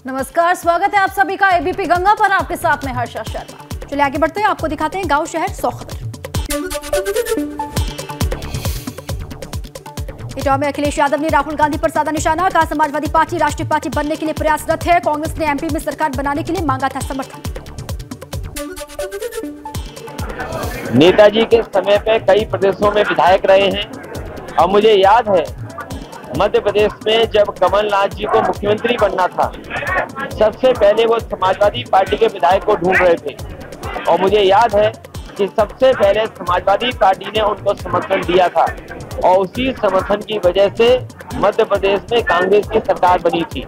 नमस्कार, स्वागत है आप सभी का एबीपी गंगा पर। आपके साथ में हर्षा शर्मा। चलिए आगे बढ़ते हैं, आपको दिखाते हैं गांव शहर 100 खबर। इटावा में अखिलेश यादव ने राहुल गांधी पर साधा निशाना, कहा समाजवादी पार्टी राष्ट्रीय पार्टी बनने के लिए प्रयासरत है। कांग्रेस ने एमपी में सरकार बनाने के लिए मांगा था समर्थन। नेताजी के समय पे कई प्रदेशों में विधायक रहे हैं और मुझे याद है मध्य प्रदेश में जब कमलनाथ जी को मुख्यमंत्री बनना था, सबसे पहले वो समाजवादी पार्टी के विधायक को ढूंढ रहे थे और मुझे याद है कि सबसे पहले समाजवादी पार्टी ने उनको समर्थन दिया था और उसी समर्थन की वजह से मध्य प्रदेश में कांग्रेस की सरकार बनी थी।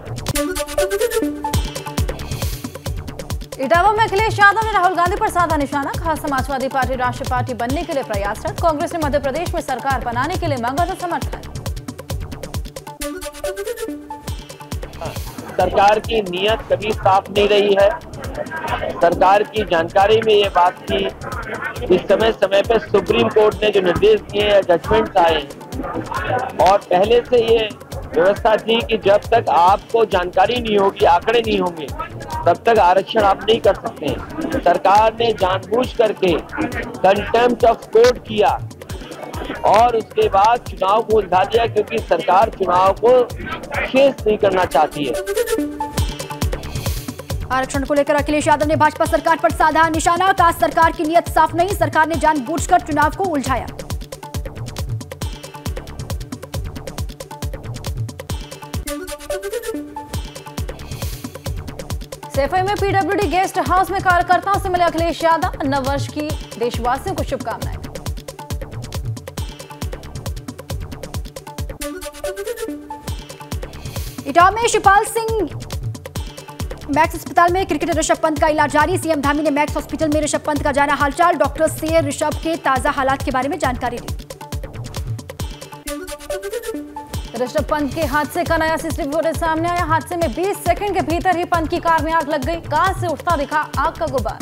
इटावा में अखिलेश यादव ने राहुल गांधी पर साधा निशाना, कहा समाजवादी पार्टी राष्ट्रीय पार्टी बनने के लिए प्रयासरत। कांग्रेस ने मध्य प्रदेश में सरकार बनाने के लिए मांगा था समर्थन। सरकार की नीयत कभी साफ नहीं रही है। सरकार की जानकारी में ये बात थी कि समय समय पे सुप्रीम कोर्ट ने जो निर्देश दिए हैं, जजमेंट्स आए और पहले से ये व्यवस्था थी कि जब तक आपको जानकारी नहीं होगी, आंकड़े नहीं होंगे, तब तक आरक्षण आप नहीं कर सकते हैं। सरकार ने जानबूझ करके कंटेम्प्ट ऑफ कोर्ट किया और उसके बाद चुनाव को उलझा दिया, क्योंकि सरकार चुनाव को शेष नहीं करना चाहती है। आरक्षण को लेकर अखिलेश यादव ने भाजपा सरकार पर साधा निशाना, कहा सरकार की नीयत साफ नहीं, सरकार ने जानबूझकर चुनाव को उलझाया। सैफई में पीडब्ल्यूडी गेस्ट हाउस में कार्यकर्ताओं से मिले अखिलेश यादव, नववर्ष की देशवासियों को शुभकामनाएं। इटावा में शिवपाल सिंह मैक्स अस्पताल में क्रिकेटर ऋषभ पंत का इलाज जारी। सीएम धामी ने मैक्स हॉस्पिटल में ऋषभ पंत का जाना हालचाल, डॉक्टर से ऋषभ के ताजा हालात के बारे में जानकारी ली। ऋषभ पंत के हादसे का नया सीसीटीवी फुटेज सामने आया। हादसे में 20 सेकंड के भीतर ही पंत की कार में आग लग गई। कार से उठता दिखा आग का गुबार।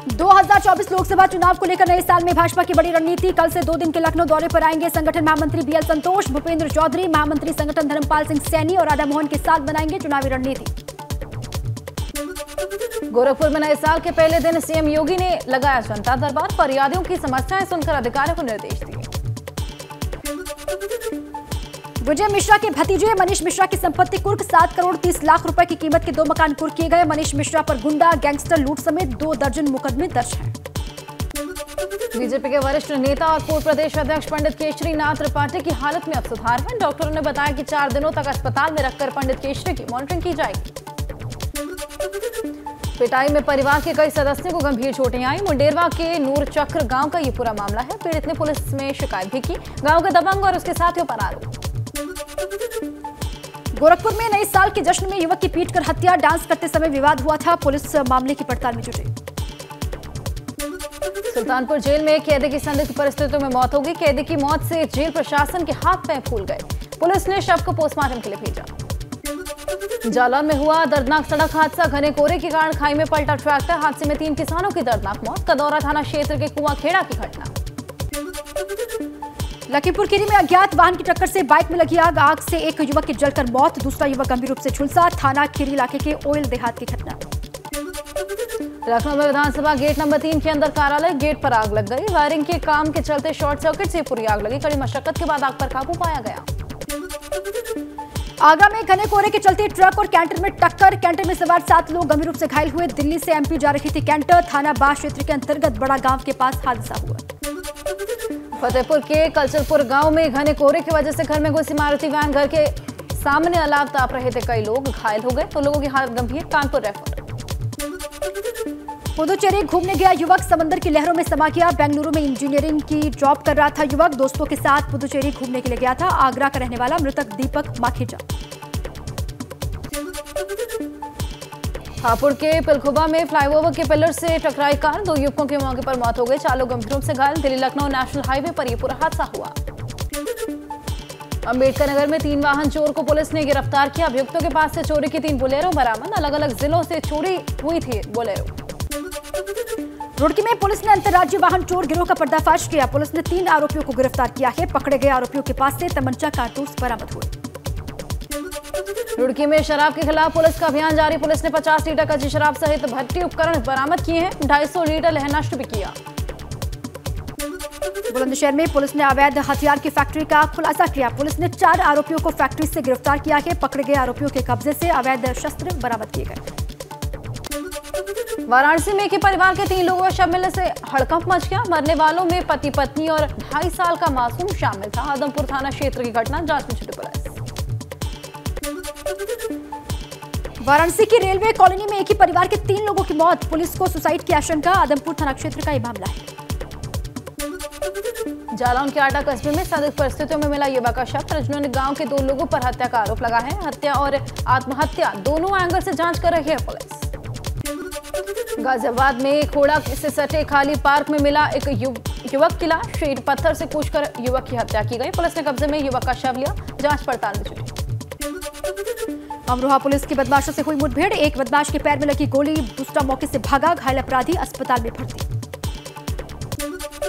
2024 लोकसभा चुनाव को लेकर नए साल में भाजपा की बड़ी रणनीति। कल से 2 दिन के लखनऊ दौरे पर आएंगे संगठन महामंत्री बीएल संतोष, भूपेंद्र चौधरी, महामंत्री संगठन धर्मपाल सिंह सैनी और राधा मोहन के साथ बनाएंगे चुनावी रणनीति। गोरखपुर में नए साल के पहले दिन सीएम योगी ने लगाया जनता दरबार, फरियादियों की समस्याएं सुनकर अधिकारियों को निर्देश दिए। विजय मिश्रा के भतीजे मनीष मिश्रा की संपत्ति कुर्क, 7 करोड़ 30 लाख रुपए की कीमत के 2 मकान कुर्क किए गए। मनीष मिश्रा पर गुंडा, गैंगस्टर, लूट समेत 2 दर्जन मुकदमे दर्ज हैं। बीजेपी के वरिष्ठ नेता और पूर्व प्रदेश अध्यक्ष पंडित केशरी नाथ त्रिपाठी की हालत में अब सुधार है। डॉक्टरों ने बताया कि 4 दिनों तक अस्पताल में रखकर पंडित केशरी की मॉनिटरिंग की जाएगी। पिटाई में परिवार के कई सदस्यों को गंभीर चोटें आई। मुंडेरवा के नूरचक्र गांव का ये पूरा मामला है। पीड़ित ने पुलिस में शिकायत भी की। गांव के दबंग और उसके साथियों पर आरोप। गोरखपुर में नए साल के जश्न में युवक की पीटकर हत्या, डांस करते समय विवाद हुआ था। पुलिस मामले की पड़ताल में जुटी। सुल्तानपुर जेल में कैदी की संदिग्ध परिस्थितियों में मौत हो गई। कैदी की मौत से जेल प्रशासन के हाथ पैर फूल गए। पुलिस ने शव को पोस्टमार्टम के लिए भेजा। जालौन में हुआ दर्दनाक सड़क हादसा, घने कोहरे के कारण खाई में पलटा ट्रैक्टर। हादसे में 3 किसानों की दर्दनाक मौत। कदौरा थाना क्षेत्र के कुआंखेड़ा की घटना। लखीमपुर खीरी में अज्ञात वाहन की टक्कर से बाइक में लगी आग, आग से एक युवक की जलकर मौत, दूसरा युवक गंभीर रूप से झुलसा। थाना खीरी इलाके के ओयल देहात की घटना। लखनऊ में विधानसभा गेट नंबर 3 के अंदर कार्यालय गेट पर आग लग गई। वायरिंग के काम के चलते शॉर्ट सर्किट से पूरी आग लगी। कड़ी मशक्कत के बाद आग पर काबू पाया गया। आगरा में घने कोहरे के चलते ट्रक और कैंटर में टक्कर, कैंटर में सवार 7 लोग गंभीर रूप से घायल हुए। दिल्ली से एमपी जा रही थी कैंटर। थाना बास क्षेत्र के अंतर्गत बड़ा गांव के पास हादसा हुआ। फतेहपुर के कलचलपुर गांव में घने कोहरे की वजह से घर में घुसी मारुति वैन, घर के सामने अलाव ताप रहे थे कई लोग, घायल हो गए तो लोगों की हालत गंभीर, कानपुर रेफर। पुदुचेरी घूमने गया युवक समंदर की लहरों में समा गया। बेंगलुरु में इंजीनियरिंग की जॉब कर रहा था युवक, दोस्तों के साथ पुदुचेरी घूमने के लिए गया था। आगरा का रहने वाला मृतक दीपक माखीजा। हापुड़ के पिलखुबा में फ्लाईओवर के पिलर से टकराई कार, 2 युवकों की मौके पर मौत हो गई, 4 लोग गंभीर रूप से घायल। दिल्ली लखनऊ नेशनल हाईवे पर यह पूरा हादसा हुआ। अंबेडकर नगर में 3 वाहन चोर को पुलिस ने गिरफ्तार किया। अभियुक्तों के पास से चोरी की 3 बोलेरो बरामद। अलग अलग जिलों से चोरी हुई थी बोलेरो। रुड़की में पुलिस ने अंतर्राज्यीय वाहन चोर गिरोह का पर्दाफाश किया। पुलिस ने 3 आरोपियों को गिरफ्तार किया है। पकड़े गए आरोपियों के पास से तमंचा, कारतूस बरामद हुए। रुड़की में शराब के खिलाफ पुलिस का अभियान जारी। पुलिस ने 50 लीटर कच्ची शराब सहित भट्टी उपकरण बरामद किए हैं। 250 लीटर लहर नष्ट भी किया। बुलंदशहर में पुलिस ने अवैध हथियार की फैक्ट्री का खुलासा किया। पुलिस ने 4 आरोपियों को फैक्ट्री से गिरफ्तार किया है। पकड़े गए आरोपियों के कब्जे से अवैध शस्त्र बरामद किए गए। वाराणसी में एक ही परिवार के 3 लोगों का शव मिलने से हड़कंप मच गया। मरने वालों में पति पत्नी और 2.5 साल का मासूम शामिल था। आदमपुर थाना क्षेत्र की घटना, जांच में जुटी पुलिस। वाराणसी की रेलवे कॉलोनी में एक ही परिवार के 3 लोगों की मौत। पुलिस को सुसाइड की आशंका। आदमपुर थाना क्षेत्र का यह मामला है। जालौन के आटा कस्बे में संदिग्ध परिस्थितियों में मिला युवक का शव। परिजनों ने गांव के 2 लोगों पर हत्या का आरोप लगा है। हत्या और आत्महत्या दोनों एंगल से जांच कर रही है पुलिस। गाजियाबाद में खोड़ा से सटे खाली पार्क में मिला एक युवक की लाश। ईंट पत्थर से कूचकर युवक की हत्या की गई। पुलिस ने कब्जे में युवक का शव लिया। जांच पड़ताल में जुटी। अमरोहा पुलिस की बदमाशों से हुई मुठभेड़। एक बदमाश के पैर में लगी गोली, दूसरा मौके से भागा। घायल अपराधी अस्पताल में भर्ती।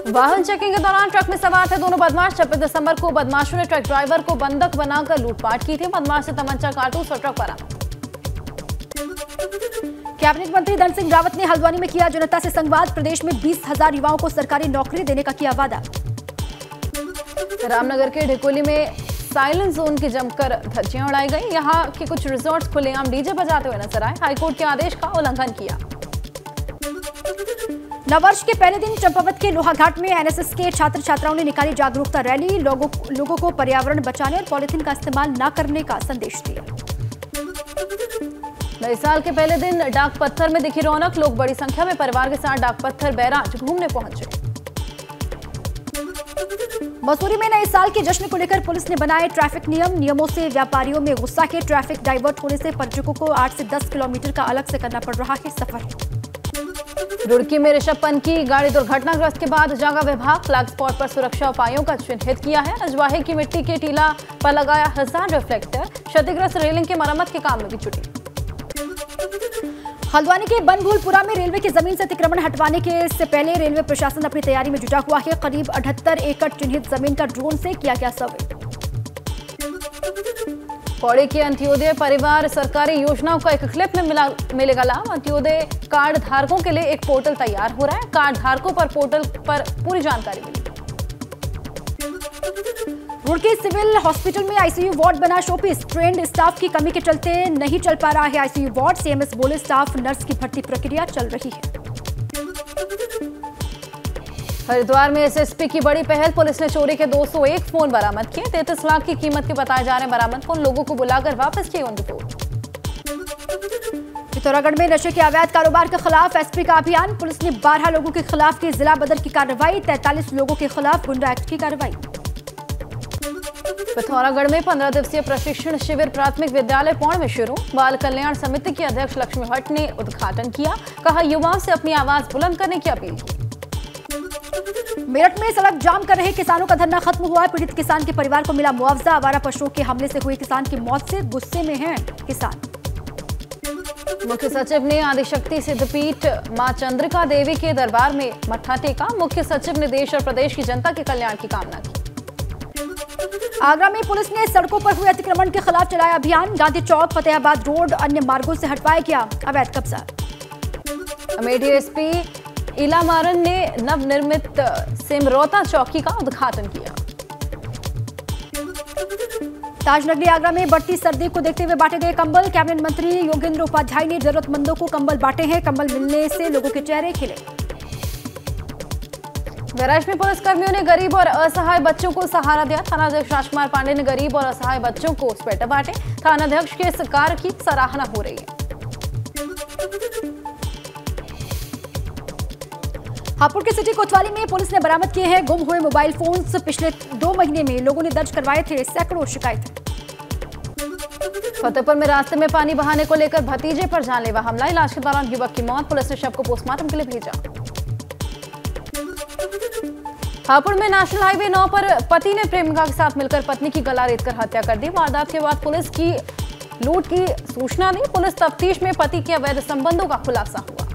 वाहन चेकिंग के दौरान ट्रक में सवार थे 2 बदमाश। 26 दिसंबर को बदमाशों ने ट्रक ड्राइवर को बंधक बनाकर लूटपाट की थी। बदमाश से तमंचा, कारतूस और ट्रक बरामद। कैबिनेट मंत्री धन सिंह रावत ने हल्द्वानी में किया जनता से संवाद। प्रदेश में 20,000 युवाओं को सरकारी नौकरी देने का किया वादा। रामनगर के ढिकोली में साइलेंट जोन की जमकर धज्जियां उड़ाई गई। यहां के कुछ रिजॉर्ट्स खुलेआम डीजे बजाते हुए नजर आए। हाईकोर्ट के आदेश का उल्लंघन किया। नववर्ष के पहले दिन चंपावत के लोहाघाट में एनएसएस के छात्र छात्राओं ने निकाली जागरूकता रैली। लोगों को पर्यावरण बचाने और पॉलिथीन का इस्तेमाल न करने का संदेश दिया। नए साल के पहले दिन डाक पत्थर में दिखी रौनक। लोग बड़ी संख्या में परिवार के साथ डाक पत्थर बैराज घूमने पहुंचे। मसूरी में नए साल के जश्न को लेकर पुलिस ने बनाए ट्रैफिक नियमों से व्यापारियों में गुस्सा के। ट्रैफिक डाइवर्ट होने से पर्यटकों को 8 से 10 किलोमीटर का अलग से करना पड़ रहा है सफर। रुड़की में ऋषभ पंत की गाड़ी दुर्घटनाग्रस्त के बाद जागा विभाग। फ्लैग स्पॉट पर सुरक्षा उपायों का चिन्हित किया है। रजवाहे की मिट्टी के टीला पर लगाया 1000 रिफ्लेक्टर। क्षतिग्रस्त रेलिंग के मरम्मत के काम में भी जुटी। हल्द्वानी के बनभूलपुरा में रेलवे की जमीन से अतिक्रमण हटवाने के से पहले रेलवे प्रशासन अपनी तैयारी में जुटा हुआ है। करीब 78 एकड़ चिन्हित जमीन का ड्रोन से किया गया सर्वे। पौड़ी के अंत्योदय परिवार सरकारी योजनाओं का एक क्लिप में मिलेगा लाभ। अंत्योदय कार्ड धारकों के लिए एक पोर्टल तैयार हो रहा है। कार्ड धारकों पर पोर्टल पर पूरी जानकारी मिलेगी। रुड़की सिविल हॉस्पिटल में आईसीयू वार्ड बना शोपीस। ट्रेंड स्टाफ की कमी के चलते नहीं चल पा रहा है आईसीयू वार्ड। सीएमएस बोले स्टाफ नर्स की भर्ती प्रक्रिया चल रही है। हरिद्वार में एसएसपी की बड़ी पहल। पुलिस ने चोरी के 201 फोन बरामद किए। 33 लाख की कीमत के बताए जा रहे बरामद फोन। लोगों को बुलाकर वापस किए उनकी रिपोर्ट। पिथौरागढ़ में नशे के अवैध कारोबार के खिलाफ एसपी का अभियान। पुलिस ने 12 लोगों के खिलाफ की जिला बदल की कार्रवाई। 43 लोगों के खिलाफ गुंडा एक्ट की कार्रवाई। पिथौरागढ़ में 15 दिवसीय प्रशिक्षण शिविर प्राथमिक विद्यालय पौड़ में शुरू। बाल कल्याण समिति की अध्यक्ष लक्ष्मी भट्ट ने उद्घाटन किया। कहा युवाओं से अपनी आवाज बुलंद करने की अपील की। मेरठ में सड़क जाम कर रहे किसानों का धरना खत्म हुआ। पीड़ित किसान के परिवार को मिला मुआवजा। आवारा पशुओं के हमले से हुए किसान की मौत से गुस्से में हैं किसान। मुख्य सचिव ने आदिशक्ति सिद्धपीठ मां चंद्रिका देवी के दरबार में मत्था टेका। मुख्य सचिव ने देश और प्रदेश की जनता के कल्याण की कामना की। आगरा में पुलिस ने सड़कों पर हुए अतिक्रमण के खिलाफ चलाया अभियान। गांधी चौक, फतेहाबाद रोड, अन्य मार्गों से हटवाया गया अवैध कब्जा। अमेठी एसपी इला मारन ने नवनिर्मित सिमरौता चौकी का उद्घाटन किया। ताजनगरी आगरा में बढ़ती सर्दी को देखते हुए बांटे गए कंबल। कैबिनेट मंत्री योगेंद्र उपाध्याय ने जरूरतमंदों को कंबल बांटे हैं। कंबल मिलने से लोगों के चेहरे खिले। बहराइच में पुलिसकर्मियों ने गरीब और असहाय बच्चों को सहारा दिया। थानाध्यक्ष राजकुमार पांडे ने गरीब और असहाय बच्चों को स्वेटर बांटे। थानाध्यक्ष के इस कार्य की सराहना हो रही है। हापुड़ के सिटी कोतवाली में पुलिस ने बरामद किए हैं गुम हुए मोबाइल फोन्स। पिछले 2 महीने में लोगों ने दर्ज करवाए थे सैकड़ों शिकायतें। फतेहपुर में रास्ते में पानी बहाने को लेकर भतीजे पर जानलेवा हमला। इलाज के दौरान युवक की मौत। पुलिस ने शव को पोस्टमार्टम के लिए भेजा। हापुड़ में नेशनल हाईवे 9 पर पति ने प्रेमिका के साथ मिलकर पत्नी की गला रेतकर हत्या कर दी। वारदात के बाद पुलिस की लूट की सूचना दी। पुलिस तफ्तीश में पति के अवैध संबंधों का खुलासा हुआ।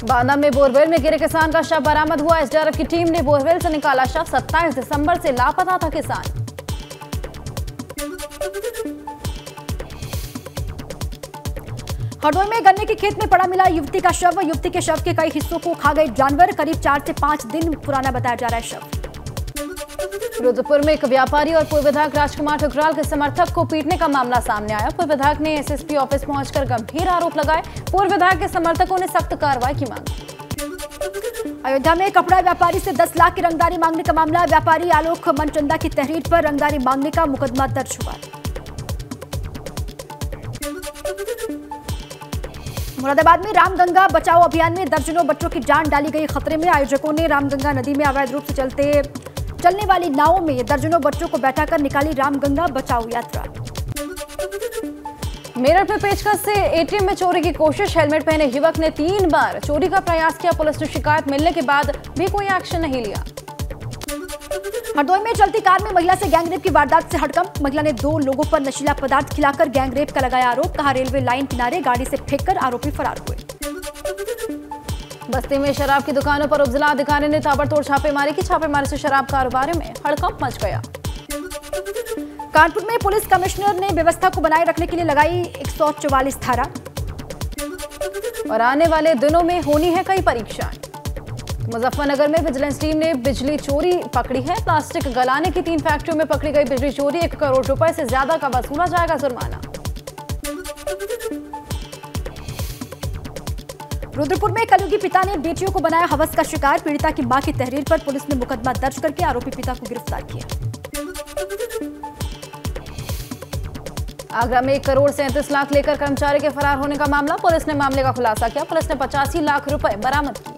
बांदा में बोरवेल में गिरे किसान का शव बरामद हुआ। एसडीआरएफ की टीम ने बोरवेल से निकाला शव। 27 दिसंबर से लापता था किसान। हरदोई में गन्ने के खेत में पड़ा मिला युवती का शव। युवती के शव के कई हिस्सों को खा गए जानवर। करीब 4 से 5 दिन पुराना बताया जा रहा है शव। रुद्रपुर में एक व्यापारी और पूर्व विधायक राजकुमार ठुकराल के समर्थक को पीटने का मामला सामने आया। पूर्व विधायक ने एसएसपी ऑफिस पहुंचकर गंभीर आरोप लगाए। पूर्व विधायक के समर्थकों ने सख्त कार्रवाई की मांग की। अयोध्या में कपड़ा व्यापारी से 10 लाख की रंगदारी मांगने का मामला। व्यापारी आलोक मनचंदा की तहरीर पर रंगदारी मांगने का मुकदमा दर्ज हुआ। मुरादाबाद में रामगंगा बचाओ अभियान में दर्जनों बच्चों की जान डाली गई खतरे में। आयोजकों ने रामगंगा नदी में अवैध रूप से चलने वाली नावों में दर्जनों बच्चों को बैठाकर निकाली रामगंगा बचाओ यात्रा। मेरठ में पेचकस से एटीएम में चोरी की कोशिश। हेलमेट पहने युवक ने 3 बार चोरी का प्रयास किया। पुलिस ने शिकायत मिलने के बाद भी कोई एक्शन नहीं लिया। हरदोई में चलती कार में महिला से गैंगरेप की वारदात से हड़कंप। महिला ने 2 लोगों पर नशीला पदार्थ खिलाकर गैंगरेप का लगाया आरोप। कहा रेलवे लाइन किनारे गाड़ी से फेंककर आरोपी फरार हुए। बस्ती में शराब की दुकानों पर उपजिला अधिकारी ने ताबड़तोड़ छापेमारी की। छापेमारी से शराब कारोबार में हड़कंप मच गया। कानपुर में पुलिस कमिश्नर ने व्यवस्था को बनाए रखने के लिए लगाई 144 धारा। और आने वाले दिनों में होनी है कई परीक्षाएं। मुजफ्फरनगर में विजिलेंस टीम ने बिजली चोरी पकड़ी है। प्लास्टिक गलाने की 3 फैक्ट्रियों में पकड़ी गई बिजली चोरी। 1 करोड़ रुपए से ज्यादा का वसूला जाएगा जुर्माना। रुद्रपुर में कलयुगी पिता ने बेटियों को बनाया हवस का शिकार। पीड़िता की मां की तहरीर पर पुलिस ने मुकदमा दर्ज करके आरोपी पिता को गिरफ्तार किया। आगरा में 1 करोड़ 37 लाख लेकर कर्मचारी के फरार होने का मामला। पुलिस ने मामले का खुलासा किया। पुलिस ने 85 लाख रुपए बरामद किए।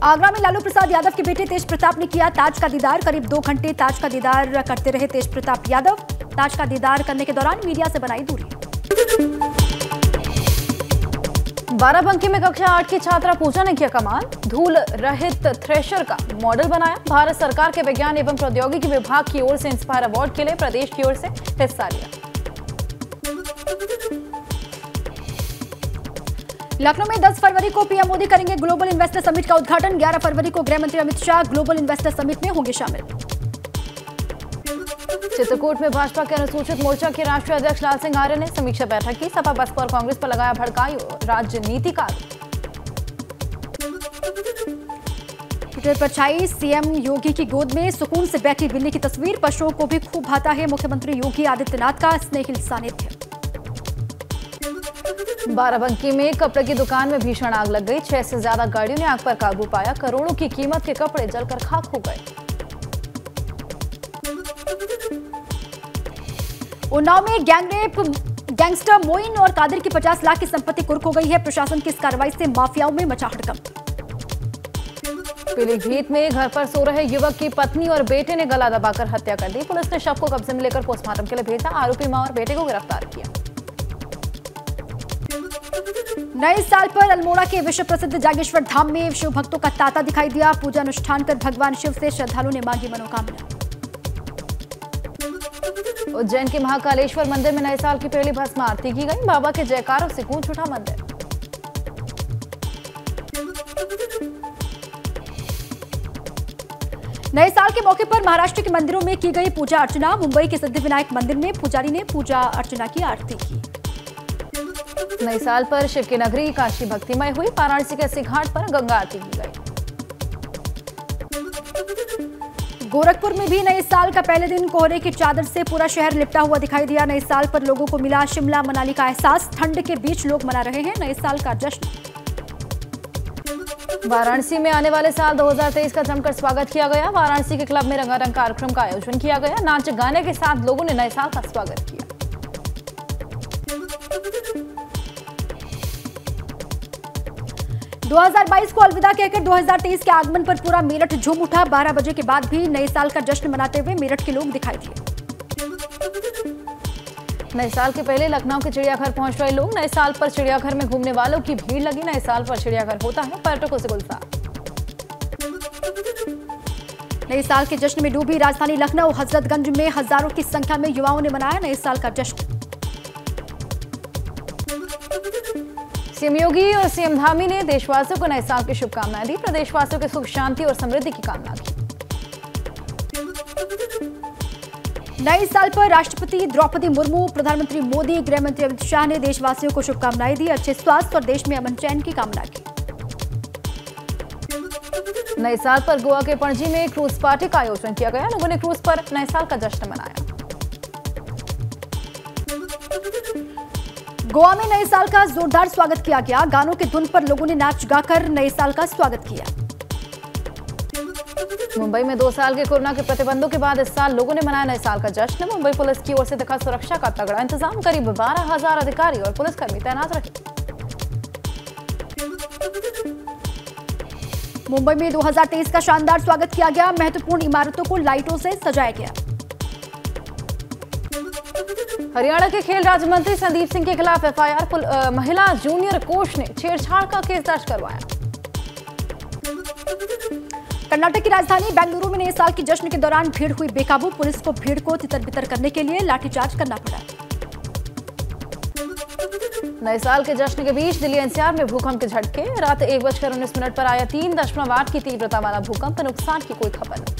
आगरा में लालू प्रसाद यादव के बेटे तेज प्रताप ने किया ताज का दीदार। करीब 2 घंटे ताज का दीदार करते रहे तेज प्रताप यादव। ताज का दीदार करने के दौरान मीडिया से बनाई दूरी। बाराबंकी में कक्षा 8 की छात्रा पूजा ने किया कमाल। धूल रहित थ्रेशर का मॉडल बनाया। भारत सरकार के विज्ञान एवं प्रौद्योगिकी विभाग की ओर से इंस्पायर अवार्ड के लिए प्रदेश की ओर से हिस्सा लिया। लखनऊ में 10 फरवरी को पीएम मोदी करेंगे ग्लोबल इन्वेस्टर समिट का उद्घाटन। 11 फरवरी को गृह मंत्री Amit Shah global investor summit में होंगे शामिल। चित्रकूट में भाजपा के अनुसूचित मोर्चा के राष्ट्रीय अध्यक्ष लाल सिंह आर्य ने समीक्षा बैठक की। सपा बसपा और कांग्रेस पर लगाया भड़काई राजनीतिकार। ट्विटर पर छाई सीएम योगी की गोद में सुकून से बैठी बिल्ली की तस्वीर। पशुओं को भी खूब भाता है मुख्यमंत्री योगी आदित्यनाथ का स्नेहिल सानिध्य। बाराबंकी में कपड़े की दुकान में भीषण आग लग गई। 6 से ज्यादा गाड़ियों ने आग पर काबू पाया। करोड़ों की कीमत के कपड़े जलकर खाक हो गए। उन्नाव में गैंगस्टर मोइन और कादिर की 50 लाख की संपत्ति कुर्क हो गई है। प्रशासन की इस कार्रवाई से माफियाओं में मचा हड़कंप। पीलीभीत में घर पर सो रहे युवक की पत्नी और बेटे ने गला दबाकर हत्या कर दी। पुलिस ने शव को कब्जे में लेकर पोस्टमार्टम के लिए भेजा। आरोपी मां और बेटे को गिरफ्तार किया। नए साल पर अल्मोड़ा के विश्व प्रसिद्ध जागेश्वर धाम में शिव भक्तों का तांता दिखाई दिया। पूजा अनुष्ठान कर भगवान शिव से श्रद्धालुओं ने मांगी मनोकामना। उज्जैन के महाकालेश्वर मंदिर में नए साल की पहली भस्म आरती की गई। बाबा के जयकारों से गूंज उठा मंदिर। नए साल के मौके पर महाराष्ट्र के मंदिरों में की गई पूजा अर्चना। मुंबई के सिद्धिविनायक मंदिर में पुजारी ने पूजा अर्चना की आरती की। नए साल पर शिव की नगरी काशी भक्तिमय हुई। वाराणसी के अस्सी घाट पर गंगा आरती की गई। गोरखपुर में भी नए साल का पहले दिन कोहरे की चादर से पूरा शहर लिपटा हुआ दिखाई दिया। नए साल पर लोगों को मिला शिमला मनाली का एहसास। ठंड के बीच लोग मना रहे हैं नए साल का जश्न। वाराणसी में आने वाले साल 2023 का जमकर स्वागत किया गया। वाराणसी के क्लब में रंगारंग कार्यक्रम का आयोजन किया गया। नाच गाने के साथ लोगों ने नए साल का स्वागत किया। दो 2022 को अलविदा कहकर 2023 के आगमन पर पूरा मेरठ झूम उठा। 12 बजे के बाद भी नए साल का जश्न मनाते हुए मेरठ के लोग दिखाई दिए। नए साल के पहले लखनऊ के चिड़ियाघर पहुंच रहे लोग। नए साल पर चिड़ियाघर में घूमने वालों की भीड़ लगी। नए साल पर चिड़ियाघर होता है पर्यटकों से गुलजार। नए साल के जश्न में डूबी राजधानी लखनऊ। हजरतगंज में हजारों की संख्या में युवाओं ने मनाया नए साल का जश्न। सीएम योगी और सीएम धामी ने देशवासियों को नए साल की शुभकामनाएं दी। प्रदेशवासियों के सुख शांति और समृद्धि की कामना की। नए साल पर राष्ट्रपति द्रौपदी मुर्मू, प्रधानमंत्री मोदी, गृह मंत्री अमित शाह ने देशवासियों को शुभकामनाएं दी। अच्छे स्वास्थ्य और देश में अमन चैन की कामना की। नए साल पर गोवा के पणजी में क्रूज पार्टी का आयोजन किया गया। लोगों ने क्रूज पर नए साल का जश्न मनाया। गोवा में नए साल का जोरदार स्वागत किया गया। गानों के धुन पर लोगों ने नाच गाकर नए साल का स्वागत किया। मुंबई में 2 साल के कोरोना के प्रतिबंधों के बाद इस साल लोगों ने मनाया नए साल का जश्न। मुंबई पुलिस की ओर से दिखा सुरक्षा का तगड़ा इंतजाम। करीब 12,000 अधिकारी और पुलिसकर्मी तैनात रहे। मुंबई में 2023 का शानदार स्वागत किया गया। महत्वपूर्ण इमारतों को लाइटों से सजाया गया। हरियाणा के खेल राज्य मंत्री संदीप सिंह के खिलाफ एफआईआर। महिला जूनियर कोच ने छेड़छाड़ का केस दर्ज करवाया। कर्नाटक की राजधानी बेंगलुरु में नए साल के जश्न के दौरान भीड़ हुई बेकाबू। पुलिस को भीड़ को तितर-बितर करने के लिए लाठीचार्ज करना पड़ा। नए साल के जश्न के बीच दिल्ली एनसीआर में भूकंप के झटके। रात 1:19 पर आया 3.8 की तीव्रता वाला भूकंप। नुकसान की कोई खबर नहीं।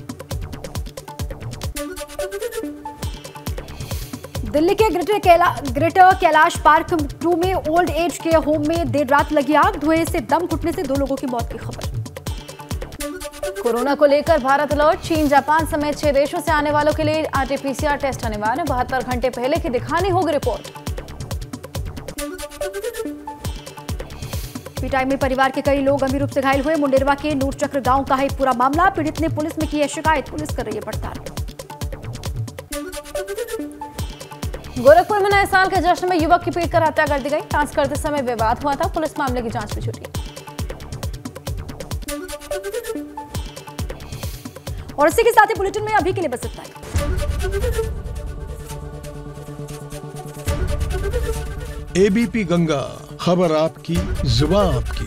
दिल्ली के ग्रेटर कैलाश पार्क 2 में ओल्ड एज केयर होम में देर रात लगी आग। धुएं से दम घुटने से 2 लोगों की मौत की खबर। कोरोना को लेकर भारत अलर्ट। चीन, जापान समेत 6 देशों से आने वालों के लिए आरटीपीसीआर टेस्ट अनिवार्य। 72 घंटे पहले की दिखानी होगी रिपोर्ट। पिटाई में परिवार के कई लोग गंभीर रूप से घायल हुए। मुंडेरवा के नूरचक्र गांव का है पूरा मामला। पीड़ित ने पुलिस में की है शिकायत। पुलिस कर रही है पड़ताल। गोरखपुर में नए साल के जश्न में युवक की पीट कर हत्या कर दी गई। डांस करते समय विवाद हुआ था। पुलिस मामले की जांच में जुटी। और इसी के साथ ही बुलेटिन में अभी के लिए बस इतना ही। एबीपी गंगा, खबर आपकी, जुबान आपकी।